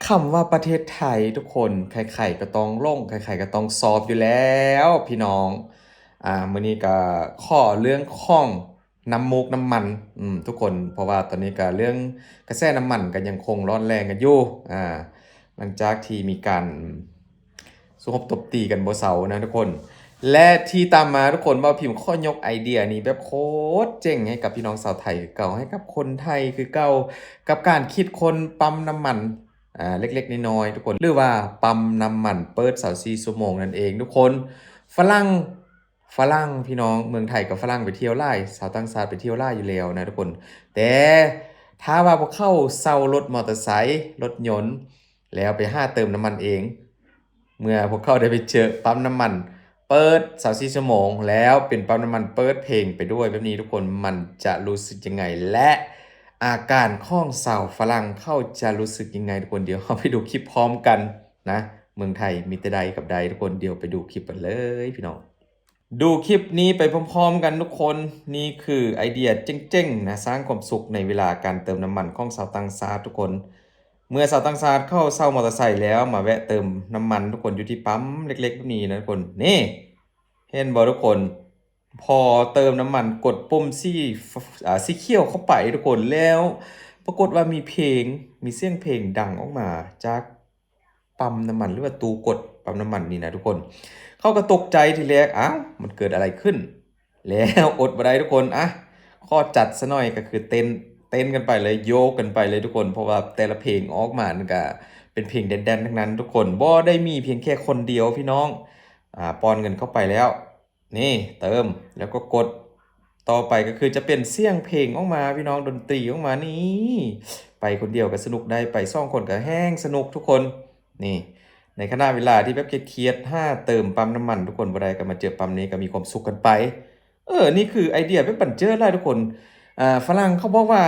คำว่าประเทศไทยทุกคนใครๆก็ต้องลงใครๆก็ต้องสอบอยู่แล้วพี่น้องมื้อนี้ก็ข้อเรื่องของน้ำมูกน้ำมันทุกคนเพราะว่าตอนนี้ก็เรื่องกระแสน้ำมันก็ยังคงร้อนแรงกันอยู่หลังจากที่มีการสู้รบตบตีกันบ่เซานะทุกคนและที่ตามมาทุกคนว่าพิมพ์ข้อยกไอเดียนี้แบบโคตรเจ๋งให้กับพี่น้องชาวไทยคือเก่าให้กับคนไทยคือเก่ากับการคิดคนปั๊มน้ำมันเล็กๆน้อยๆทุกคนหรือว่าปั๊มน้ำมันเปิด24ชั่วโมงนั่นเองทุกคนฝรั่งฝรั่งพี่น้องเมืองไทยกับฝรั่งไปเที่ยวหลายชาวต่างชาติไปเที่ยวหลายอยู่แล้วนะทุกคนแต่ถ้าว่าพวกเขาเช่ารถมอเตอร์ไซค์รถยนต์แล้วไปหาเติมน้ำมันเอง เมื่อพวกเขาได้ไปเจอปั๊มน้ำมันเปิด24ชั่วโมงแล้วเป็นปั๊มน้ำมันเปิดเพลงไปด้วยแบบนี้ทุกคนมันจะรู้สึกยังไงและอาการของสาวฝรั่งเขาจะรู้สึกยังไงทุกคนเดี๋ยวเราไปดูคลิปพร้อมกันนะเมืองไทยมีแต่ใดกับใดทุกคนเดี๋ยวไปดูคลิปกันเลยพี่น้องดูคลิปนี้ไปพร้อมๆกันทุกคนนี่คือไอเดียเจ๋งๆนะสร้างความสุขในเวลาการเติมน้ำมันของชาวต่างชาติทุกคน เมื่อชาวต่างชาติเข้าเช่ามอเตอร์ไซค์แล้วมาแวะเติมน้ำมันทุกคนอยู่ที่ปั๊มเล็กๆแบบนี้นะทุกคนนี่เห็นบ่ทุกคนพอเติมน้ำมันกดปุ่มสีเขียวเข้าไปทุกคนแล้วปรากฏว่ามีเพลงมีเสียงเพลงดังออกมาจากปั๊มน้ำมันหรือว่าตู้กดปั๊มน้ำมันนี่นะทุกคนเขาก็ตกใจทีแรกอ้าวมันเกิดอะไรขึ้นแล้วอดบ่ได้ทุกคนข้อจัดซะหน่อยก็คือเต้นกันไปเลยโยกกันไปเลยทุกคนเพราะว่าแต่ละเพลงออกมามันก็เป็นเพลงแดนๆทั้งนั้นทุกคนบ่ได้มีเพียงแค่คนเดียวพี่น้องป้อนเงินเข้าไปแล้วนี่เติมแล้วก็กดต่อไปก็คือจะเป็นเสียงเพลงออกมาพี่น้องดนตรีออกมานี่ไปคนเดียวก็สนุกได้ไปสองคนก็แห้งสนุกทุกคนนี่ในขณะเวลาที่แบบเครียดๆเติมปั๊มน้ำมันทุกคนบ่ได้ก็มาเจอปั๊มนี้ก็มีความสุขกันไปนี่คือไอเดียเป็นบันเจิดเลยทุกคน ฝรั่งเขาบอกว่า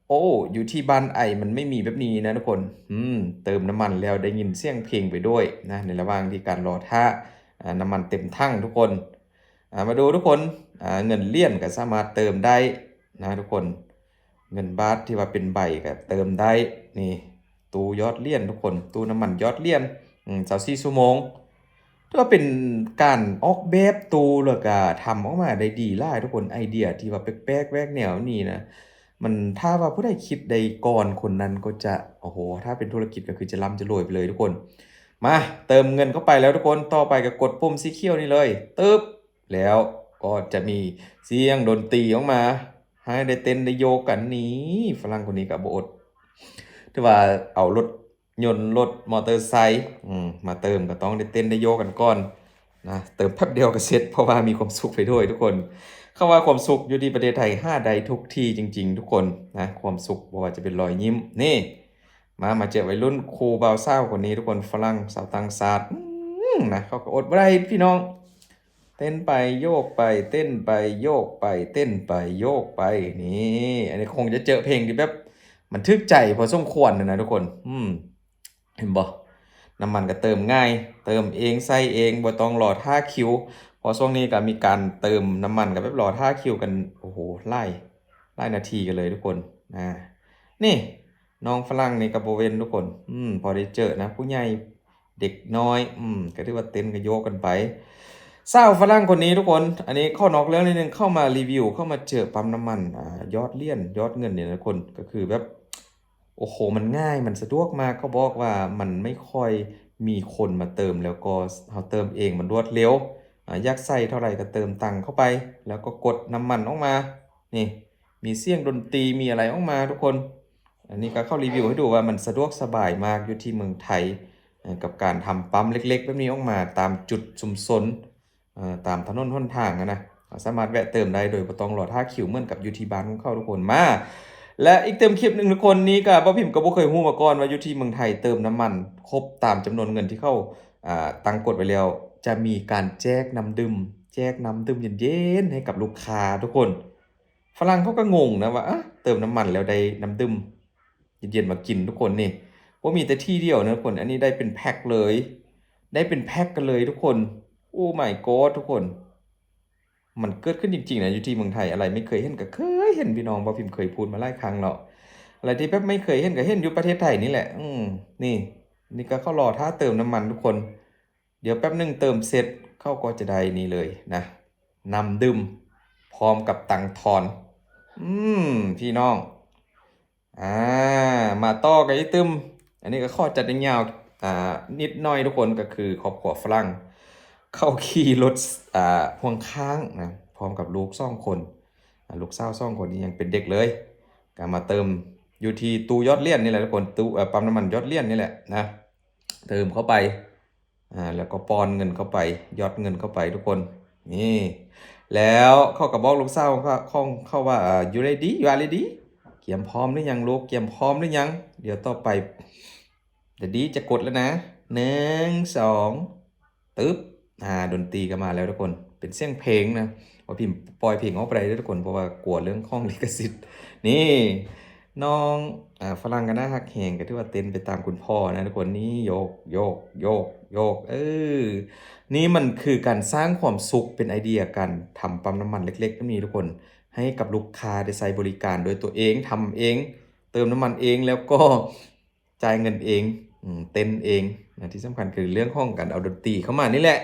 โอ้อยู่ที่บ้านไอมันไม่มีแบบนี้นะทุกคนเติมน้ำมันแล้วได้ยินเสียงเพลงไปด้วยนะในระหว่างที่การรอท่าน้ำมันเต็มถังทุกคนมาดูทุกคนเงินเหรียญก็สามารถเติมได้นะทุกคนเงินบาทที่ว่าเป็นใบก็เติมได้นี่ตู้ยอดเหรียญทุกคนตู้น้ำมันยอดเหรียญ24ชั่วโมง ก็เป็นการออกแบบตัวแล้วก็ทำออกมาได้ดีหลายทุกคนไอเดียที่ว่าแปลกๆแหวกแนวนี้นะมันถ้าว่าผู้ใดคิดได้ก่อนคนนั้นก็จะโอ้โฮถ้าเป็นธุรกิจก็คือจะร่ำจะรวยไปเลยทุกคนมาเติมเงินเข้าไปแล้วทุกคนต่อไปก็กดปุ่มสีเขียวนี่เลยตึ๊บแล้วก็จะมีเสียงดนตรีออกมาให้ได้เต้นได้โยกกันนี่ฝรั่งคนนี้ก็บ่อดที่ว่าเอารถยนต์รถมอเตอร์ไซค์มาเติมก็ต้องได้เต้นได้โยกกันก่อนนะเติมแป๊บเดียวก็เสร็จเพราะว่ามีความสุขไปด้วยทุกคนเข้าว่าความสุขอยู่ที่ประเทศไทยห้าใดทุกที่จริงๆทุกคนนะความสุขบ่ว่าจะเป็นรอยยิ้มนี่มาเจอวัยรุ่นครูบ่าวสาวคนนี้ทุกคนฝรั่งชาวต่างชาตินะเขาก็อดบ่ได้พี่น้องเต้นไปโยกไปเต้นไปโยกไปเต้นไปโยกไปนี่อันนี้คงจะเจอเพลงที่แบบมันทึกใจพอสมควรนะทุกคนเห็นบ่น้ำมันก็เติมง่ายเติมเองใส่เองบ่ต้องรอท่าคิวเพอช่วงนี้ก็มีการเติมน้ำมันกับแบบรอท่าคิวกันโอ้โหไล่นาทีกันเลยทุกคนนี่น้องฝรั่งนี่ก็บ่เว้นทุกคนพอได้เจอนะผู้ใหญ่เด็กน้อยก็ถือว่าเต้นก็โยกกันไปสาวฝรั่งคนนี้ทุกคนอันนี้เข้านอกเรื่องนิดนึงเข้ามารีวิวเข้ามาเจอปั๊มน้ำมันยอดเหรียญยอดเงินเนี่ยนะทุกคนก็คือแบบ โอ้โฮมันง่ายมันสะดวกมากเขาบอกว่ามันไม่ค่อยมีคนมาเติมแล้วก็เราเติมเองมันรวดเร็วอยากใส่เท่าไรก็เติมตังค์เข้าไปแล้วก็กดน้ำมันออกมานี่มีเสียงดนตรีมีอะไรออกมาทุกคนอันนี้ก็เข้ารีวิวให้ดูว่ามันสะดวกสบายมากอยู่ที่เมืองไทยกับการทำปั๊มเล็กๆแบบนี้ออกมาตามจุดชุมชนตามถนนหนทางนะสามารถแวะเติมได้โดยบ่ต้องรอท่าคิวเหมือนกับอยู่ที่บ้านของเขาทุกคนมาและอีกเต็มคลิปหนึ่งทุกคนนี้ก็บ่พิมพ์ก็บ่เคยรู้มาก่อนว่าอยู่ที่เมืองไทยเติมน้ำมันครบตามจำนวนเงินที่เขาตั้งกฎไว้แล้วจะมีการแจกน้ำดื่มเย็นๆให้กับลูกค้าทุกคนฝรั่งเขาก็งงนะว่าเติมน้ำมันแล้วได้น้ำดื่มเย็นๆมากินทุกคนนี่บ่มีแต่ที่เดียวนะทุกคนอันนี้ได้เป็นแพ็กเลยได้เป็นแพ็กกันเลยทุกคนโอ้ my god ทุกคน มันเกิดขึ้นจริงๆนะอยู่ที่เมืองไทยอะไรไม่เคยเห็นก็เคยเห็นพี่น้องบ่พิมพ์เคยพูดมาหลายครั้งแล้ว อะไรที่แบบไม่เคยเห็นก็เห็นอยู่ประเทศไทยนี่แหละนี่นี่ก็เขารอท่าเติมน้ำมันทุกคนเดี๋ยวแป๊บหนึงเติมเสร็จเขาก็จะได้นี่เลยนะนำดื่มพร้อมกับตังทอนอืพี่น้องอ่ามาต่อกันอีกตึมอันนี้ก็ข้อจัดยาวนิดหน่อยทุกคนก็คือครอบครัวฝรั่งเข้าขี่รถพ่วงข้างนะพร้อมกับลูก2 คนลูกสาว2 คนนี่ยังเป็นเด็กเลยก็มาเติมอยู่ที่ตู้ยอดเลี่ยนนี่แหละทุกคนตู้ปั๊มน้ำมันยอดเลี่ยนนี่แหละนะเติมเข้าไปแล้วก็ปอนเงินเข้าไปยอดเงินเข้าไปทุกคนนี่แล้วเขาก็บอกลูกสาวเขาว่าyou ready you are ready เกียมพร้อมหรือยังลูกเกียมพร้อมหรือยัง เดี๋ยวต่อไปเดี๋ยวดีจะกดแล้วนะ1 2ตึ๊บดนตรีก็มาแล้วทุกคนเป็นเสียงเพลงนะว่าพิมพ์ปล่อยเพลงออกไปด้วยทุกคนเพราะว่ากลัวเรื่องข้องลิขสิทธิ์นี่น้องฝรั่งกันนะฮักแหงก็ที่ว่าเต้นไปตามคุณพ่อนะทุกคนนี่โยกโยกโยกโยกนี่มันคือการสร้างความสุขเป็นไอเดียการทำปั๊มน้ำมันเล็กๆก็มีทุกคนให้กับลูกค้าได้ใช้บริการโดยตัวเองทำเองเติมน้ำมันเองแล้วก็จ่ายเงินเองเต้นเองนะที่สำคัญคือเรื่องของการเอาดนตรีเข้ามานี่แหละ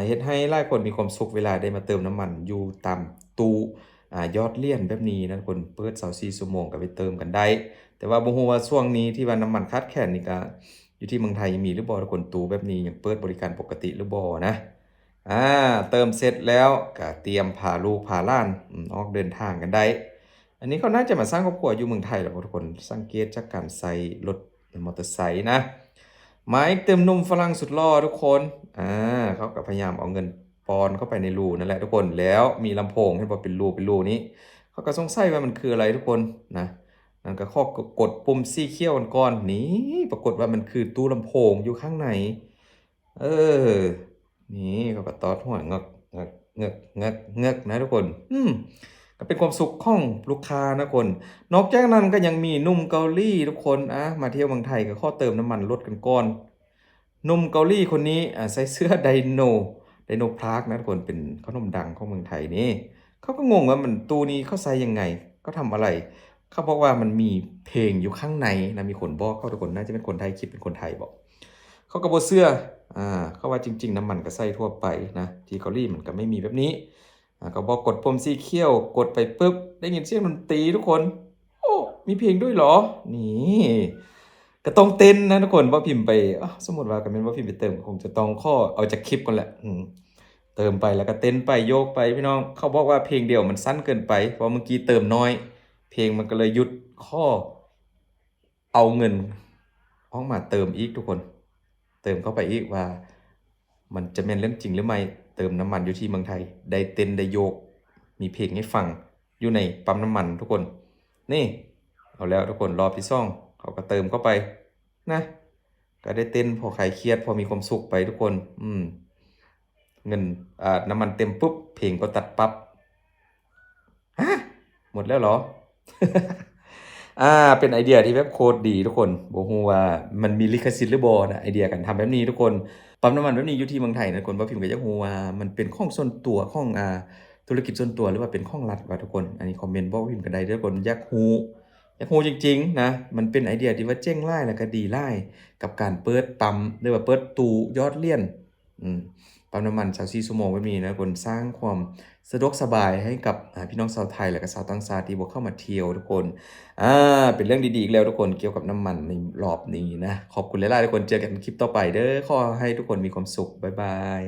เฮ็ดให้หลายคนมีความสุขเวลาได้มาเติมน้ำมันอยู่ตามตู้ยอดเหรียญแบบนี้นะทุกคนเปิด24 ชั่วโมงก็ไปเติมกันได้ แต่ว่าบ่ฮู้ว่าช่วงนี้ที่ว่าน้ำมันขาดแคลนนี่ก็อยู่ที่เมืองไทยยังมีหรือบ่ทุกคนตู้แบบนี้ยังเปิดบริการปกติหรือบ่นะเติมเสร็จแล้วก็เตรียมพาลูกพาหลานออกเดินทางกันได้ อันนี้เขาน่าจะมาสร้างครอบครัวอยู่เมืองไทยแหละทุกคนสังเกตจากการใส่รถมอเตอร์ไซค์นะไม้เติมนมฝรั่งสุดหล่อทุกคนเขาก็พยายามเอาเงินปอนเข้าไปในรูนั่นแหละทุกคนแล้วมีลำโพงให้บอกเป็นรูนี้เขาก็สงสัยว่ามันคืออะไรทุกคนนะนั่นก็ข้อกดปุ่มสีเขียวก่อนนี่ปรากฏว่ามันคือตู้ลำโพงอยู่ข้างในเออนี่เขาก็ตอดหัวเงกเงกเงกเงกเงกนะทุกคนก็เป็นความสุขของลูกค้านะคนนอกจากนั้นก็ยังมีหนุ่มเกาหลีทุกคนมาเที่ยวเมืองไทยก็ข้อเติมน้ำมันรถกันก่อนหนุ่มเกาหลีคนนี้ใส่เสื้อไดโนพาร์คนะทุกคนเป็นขนมดังของเมืองไทยนี่เขาก็งงว่ามันตู้นี้เขาใส่ยังไงเขาทำอะไรเขาบอกว่ามันมีเพลงอยู่ข้างในนะมีคนบอกเขาทุกคนน่าจะเป็นคนไทยคิดเป็นคนไทยบอกเขาก็บ่เสื้อเขาว่าจริงๆน้ำมันก็ใส่ทั่วไปนะที่เกาหลีมันก็ไม่มีแบบนี้ก็บอกกดปุ่มสีเขียวกดไปปุ๊บได้ยินเสียงดนตรีทุกคนโอ้มีเพลงด้วยเหรอนี่ก็ต้องเต้นนะทุกคนว่าพิมพ์ไปสมมติว่ากันเป็นว่าพิมพ์ไปเติมคงจะต้องข้อเอาจากคลิปก่อนแหละเติมไปแล้วก็เต้นไปโยกไปพี่น้องเขาบอกว่าเพลงเดียวมันสั้นเกินไปเพราะเมื่อกี้เติมน้อยเพลงมันก็เลยหยุดข้อเอาเงินออกมาเติมอีกทุกคนเติมเข้าไปอีกว่ามันจะเป็นเรื่องจริงหรือไม่เติมน้ำมันอยู่ที่เมืองไทยได้เต้นได้โยกมีเพลงให้ฟังอยู่ในปั๊มน้ำมันทุกคนนี่เอาแล้วทุกคนรอบที่2เขาก็เติมเข้าไปนะก็ได้เต้นพอคลายเครียดพอมีความสุขไปทุกคนเงินน้ำมันเต็มปุ๊บเพลงก็ตัดปั๊บฮะหมดแล้วเหรอ เป็นไอเดียที่แบบโคตรดีทุกคนบ่ฮู้ว่ามันมีลิขสิทธิ์หรือบ่นะไอเดียการทำแบบนี้ทุกคนปั๊มน้ำมันแบบนี้อยู่ที่เมืองไทยนะทุกคนบ่พิมพ์ก็อยากฮู้ว่ามันเป็นของส่วนตัวของธุรกิจส่วนตัวหรือว่าเป็นของรัฐวะทุกคนอันนี้คอมเมนต์บอกพิมพ์ก็ได้เด้อทุกคนอยากฮู้จริงๆนะมันเป็นไอเดียที่ว่าเจ๋งหลายแล้วก็ดีหลายกับการเปิดปั๊มหรือว่าเปิดตู้ยอดเหรียญปั๊มน้ำมัน24 ชั่วโมงแบบนี้นะทุกคนสร้างความสะดวกสบายให้กับพี่น้องชาวไทยและก็ชาวต่างชาติที่บ่เข้ามาเที่ยวทุกคนเป็นเรื่องดีๆอีกแล้วทุกคนเกี่ยวกับน้ำมันในรอบนี้นะขอบคุณหลายๆทุกคนเจอกันคลิปต่อไปเด้อขอให้ทุกคนมีความสุขบ๊ายบาย